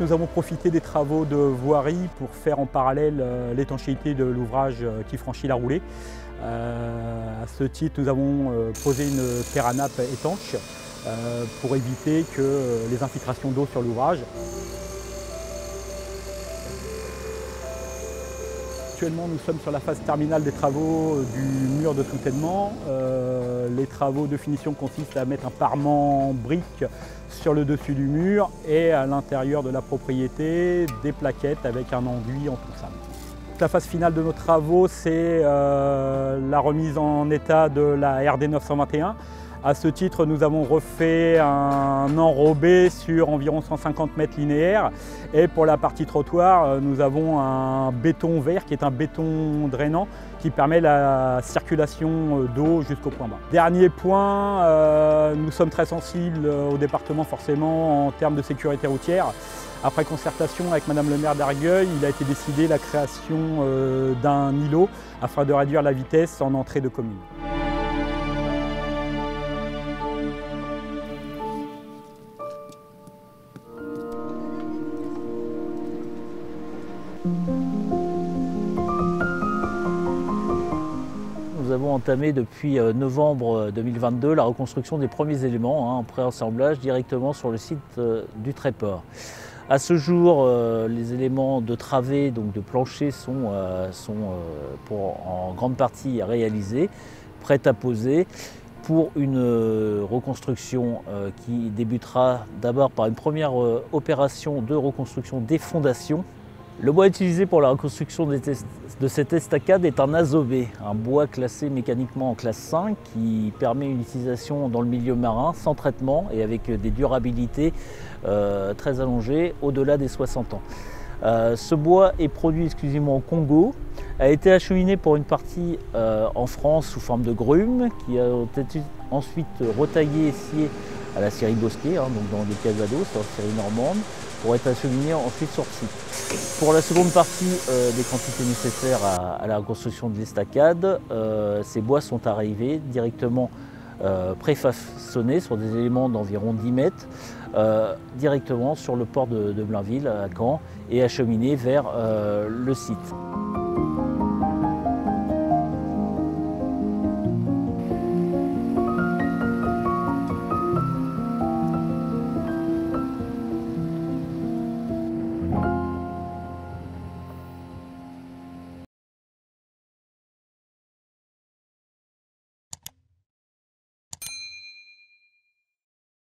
nous avons profité des travaux de voirie pour faire en parallèle l'étanchéité de l'ouvrage qui franchit la roulée. À ce titre, nous avons posé une terre à nappe étanche pour éviter que les infiltrations d'eau sur l'ouvrage. Actuellement, nous sommes sur la phase terminale des travaux du mur de soutènement. Les travaux de finition consistent à mettre un parement brique sur le dessus du mur et à l'intérieur de la propriété des plaquettes avec un enduit en poussane. La phase finale de nos travaux, c'est la remise en état de la RD 921. À ce titre, nous avons refait un enrobé sur environ 150 mètres linéaires. Et pour la partie trottoir, nous avons un béton vert qui est un béton drainant qui permet la circulation d'eau jusqu'au point bas. Dernier point, nous sommes très sensibles au département forcément en termes de sécurité routière. Après concertation avec Madame le maire d'Argueil, il a été décidé la création d'un îlot afin de réduire la vitesse en entrée de commune. Nous avons entamé depuis novembre 2022 la reconstruction des premiers éléments en pré-assemblage directement sur le site du Tréport. À ce jour, les éléments de travée, donc de plancher, sont en grande partie réalisés, prêts à poser pour une reconstruction qui débutera d'abord par une première opération de reconstruction des fondations. Le bois utilisé pour la reconstruction de cette estacade est un azobé, un bois classé mécaniquement en classe 5 qui permet une utilisation dans le milieu marin sans traitement et avec des durabilités très allongées au-delà des 60 ans. Ce bois est produit exclusivement au Congo, a été acheminé pour une partie en France sous forme de grumes qui a été ensuite retaillé et scié à la scierie Bosquet, donc dans les Calvados, en scierie normande, pour être acheminé ensuite sur site. Pour la seconde partie des quantités nécessaires à la reconstruction de l'estacade, ces bois sont arrivés directement préfaçonnés sur des éléments d'environ 10 mètres, directement sur le port de Blainville à Caen et acheminés vers le site.